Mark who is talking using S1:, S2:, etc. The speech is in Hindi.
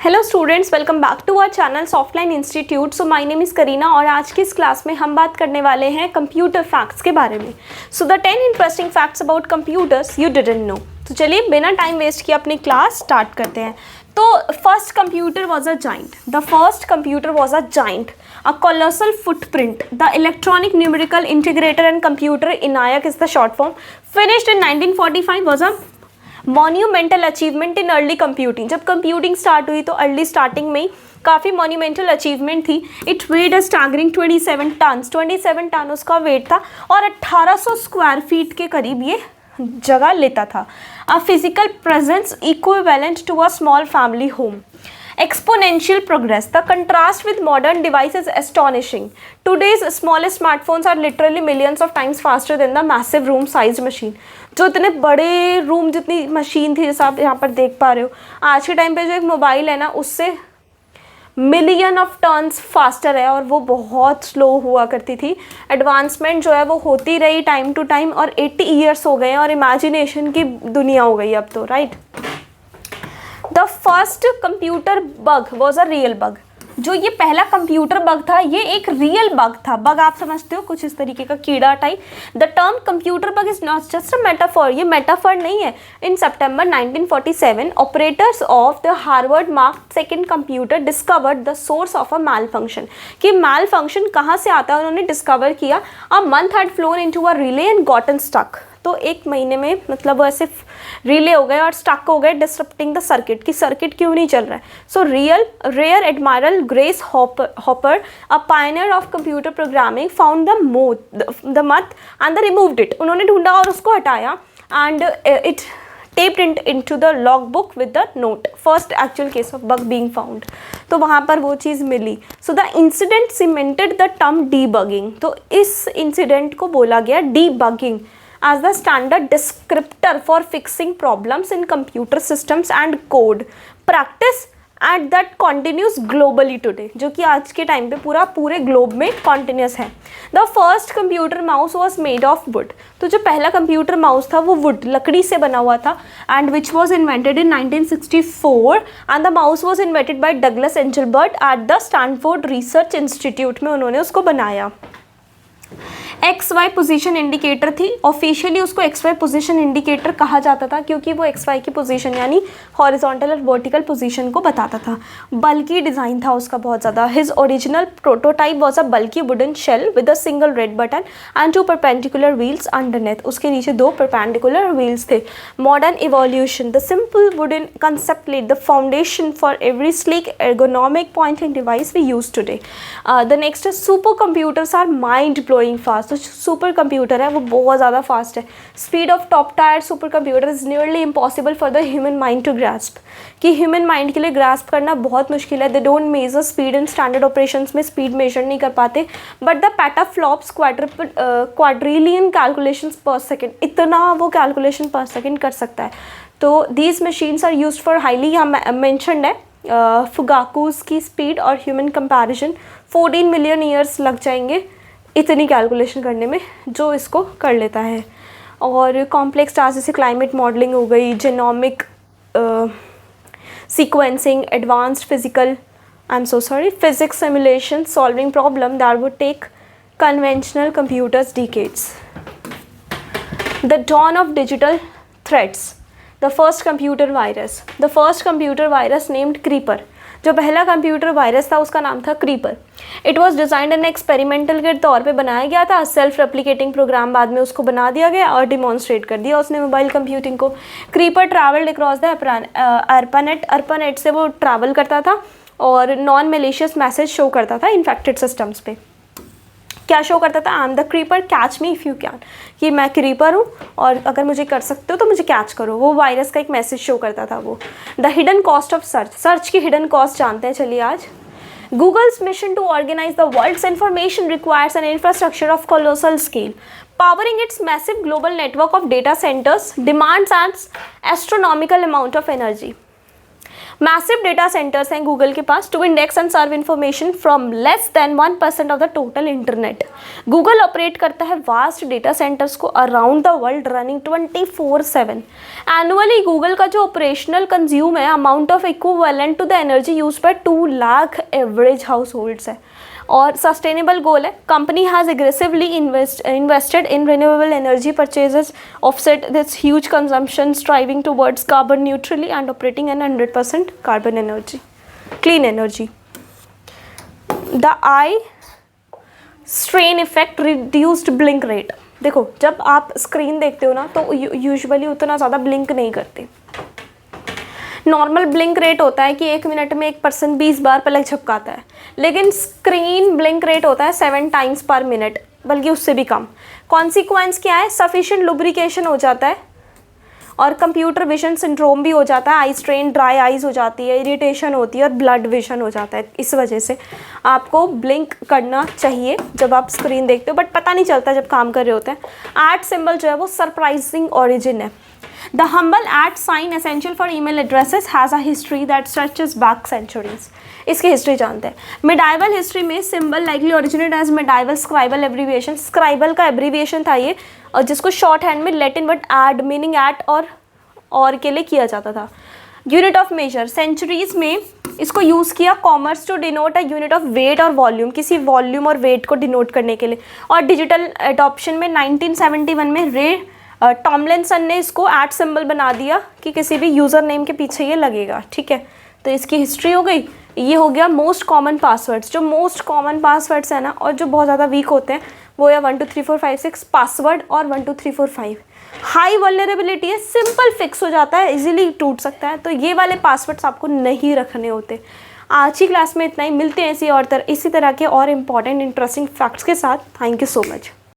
S1: Hello students, welcome back to our channel Softline institute. So my name is Kareena और आज की इस क्लास में हम बात करने वाले हैं कंप्यूटर फैक्ट्स के बारे में। So the 10 interesting facts about computers you didn't know. तो चलिए बिना टाइम वेस्ट किए अपनी क्लास स्टार्ट करते हैं। तो first computer was a giant, the first computer was a giant, a colossal footprint. The electronic numerical integrator and computer, ENIAC is the short form, finished in 1945 was a monumental achievement in early computing. जब computing start हुई तो early starting में ही काफ़ी monumental achievement थी. It weighed a staggering 27 tons. 27 ton उसका weight था और 1800 स्क्वायर फीट के करीब ये जगह लेता था. A physical presence equivalent to a small family home. Exponential progress. The contrast with modern devices is astonishing. Today's smallest smartphones are literally millions of times faster than the massive room-sized machine. जो इतने बड़े रूम जितनी मशीन थी जैसा आप यहाँ पर देख पा रहे हो, आज के टाइम पे जो एक मोबाइल है ना उससे मिलियन ऑफ टर्न्स फास्टर है और वो बहुत स्लो हुआ करती थी. एडवांसमेंट जो है वो होती रही टाइम टू टाइम और 80 ईयर्स हो गए हैं और इमेजिनेशन की दुनिया हो गई अब तो, right. The first computer bug was a real bug. जो ये पहला कंप्यूटर बग था ये एक रियल बग था. बग आप समझते हो कुछ इस तरीके का कीड़ा type. The term computer bug is not just a metaphor. ये मेटाफर नहीं है. In September 1947 operators of the Harvard Mark second computer discovered the source of a malfunction. कि मैल फंक्शन कहाँ से आता है उन्होंने डिस्कवर किया. A month had flown into a relay and gotten stuck. तो एक महीने में मतलब वो ऐसे रिले हो गए और स्टक हो गए डिसरप्टिंग द सर्किट. कि सर्किट क्यों नहीं चल रहा है. So rear admiral Grace Hopper a pioneer of computer programming found the moth and the removed it. उन्होंने ढूंढा और उसको हटाया and it taped into the logbook with the note. First actual case of bug being found. तो वहाँ पर वो चीज़ मिली. So the incident cemented the term debugging. तो इस इंसिडेंट को बोला गया debugging as the standard descriptor for fixing problems in computer systems and code. Practice and that continues globally today. जो कि आज के टाइम पे पूरे ग्लोब में continuous है. The first computer mouse was made of wood. तो जो पहला कंप्यूटर माउस था वो वुड लकड़ी से बना हुआ था and which was invented in 1964 and the mouse was invented by Douglas Engelbart at the Stanford Research Institute. में उन्होंने उसको बनाया. XY पोजीशन इंडिकेटर थी. ऑफिशियली उसको XY पोजीशन इंडिकेटर कहा जाता था क्योंकि वो XY की पोजीशन यानी हॉरिजॉन्टल और वर्टिकल पोजीशन को बताता था. बल्कि डिज़ाइन था उसका बहुत ज़्यादा. His original prototype was a bulky wooden shell with a single red button and 2 perpendicular wheels underneath. उसके नीचे 2 परपेंडिकुलर व्हील्स थे. Modern evolution. The simple wooden concept laid the foundation for every sleek ergonomic pointing device we use today. The next super computers are mind blowing fast. तो सुपर कंप्यूटर है वो बहुत ज़्यादा फास्ट है. Speed of top tier super computer is nearly impossible for the human mind to grasp. कि ह्यूमन माइंड के लिए ग्रास्प करना बहुत मुश्किल है. They don't measure speed in standard operations में स्पीड मेजर नहीं कर पाते. But the petaflops quadrillion calculations per second, इतना वो कैलकुलेशन पर सेकेंड कर सकता है. तो these machines are used for highly, यहाँ मैंशनड है फुगाकूज की स्पीड और ह्यूमन कंपैरिजन. 14 मिलियन ईयर्स लग जाएंगे इतनी कैलकुलेशन करने में जो इसको कर लेता है. और कॉम्प्लेक्स टास्क जैसे क्लाइमेट मॉडलिंग हो गई, genomic sequencing, advanced physics simulation, solving problem that would take conventional computers decades. The dawn of digital threats. The first computer virus named Creeper. जो पहला कंप्यूटर वायरस था उसका नाम था Creeper. It was designed and experimental के तौर पे बनाया गया था. सेल्फ रेप्लिकेटिंग प्रोग्राम बाद में उसको बना दिया गया और डिमॉन्स्ट्रेट कर दिया उसने मोबाइल कंप्यूटिंग को. Creeper travelled across the ARPANET से वो ट्रैवल करता था और नॉन मेलिशियस मैसेज शो करता था इन्फेक्टेड सिस्टम्स पे. क्या शो करता था? I am the creeper, catch me if you can. कि मैं क्रीपर हूँ और अगर मुझे कर सकते हो तो मुझे कैच करो. वो वायरस का एक मैसेज शो करता था वो. The hidden cost of search की हिडन कॉस्ट जानते हैं चलिए आज. Google's mission to organise the world's information requires an infrastructure of colossal scale. Powering its massive global network of data centers demands an astronomical amount of energy. Massive data centres हैं गूगल के पास to index and serve information from less than 1% of the total internet. Google operate करता है वास्ट डेटा सेंटर्स को around the world running 24/7। Annually Google का जो ऑपरेशनल कंज्यूम है amount of equivalent to the energy use by 2 lakh average house holds है। और सस्टेनेबल गोल है, company has aggressively invested in renewable energy purchases offset this huge consumption striving towards carbon neutrally and operating an 100% carbon energy clean energy. The eye strain effect reduced blink rate. देखो जब आप स्क्रीन देखते हो ना तो यूजुअली उतना ज़्यादा ब्लिंक नहीं करते। नॉर्मल ब्लिंक रेट होता है कि 1 मिनट में 1% 20 बार पलक झपकाता है, लेकिन स्क्रीन ब्लिंक रेट होता है 7 टाइम्स पर मिनट, बल्कि उससे भी कम। कॉन्सिक्वेंस क्या है, सफिशिएंट लुब्रिकेशन हो जाता है और कंप्यूटर विजन सिंड्रोम भी हो जाता है, आई स्ट्रेन, ड्राई आइज हो जाती है, इरिटेशन होती है और ब्लड विजन हो जाता है। इस वजह से आपको ब्लिंक करना चाहिए जब आप स्क्रीन देखते हो, बट पता नहीं चलता जब काम कर रहे होते हैं। @ सिंबल जो है वो सरप्राइजिंग ओरिजिन है। The humble @ sign essential for email addresses has a history that stretches back centuries. इसकी हिस्ट्री जानते हैं। मिडाइवल हिस्ट्री में symbol likely originate as medieval scribal abbreviation. Scribal का एब्रीविएशन था ये, और जिसको शॉर्ट हैंड में Latin word ad meaning at और के लिए किया जाता था। यूनिट ऑफ मेजर, सेंचुरीज में इसको यूज़ किया commerce to denote a unit of weight और वॉल्यूम, किसी वॉल्यूम और वेट को डिनोट करने के लिए। और डिजिटल एडॉप्शन में 1971 में रे टॉमलिनसन ने इसको @ सिंबल बना दिया कि किसी भी यूज़र नेम के पीछे ये लगेगा। ठीक है, तो इसकी हिस्ट्री हो गई। ये हो गया मोस्ट कॉमन पासवर्ड्स। जो मोस्ट कॉमन पासवर्ड्स है ना और जो बहुत ज़्यादा वीक होते हैं वो है 1 2 3 4 5 6 पासवर्ड और 1 2 3 4 5। हाई वल्नरेबिलिटी है, सिंपल फिक्स हो जाता है, इजीली टूट सकता है, तो ये वाले पासवर्ड्स आपको नहीं रखने होते। आज की क्लास में इतना ही, मिलते हैं इसी तरह के और इम्पॉर्टेंट इंटरेस्टिंग फैक्ट्स के साथ। Thank you so much.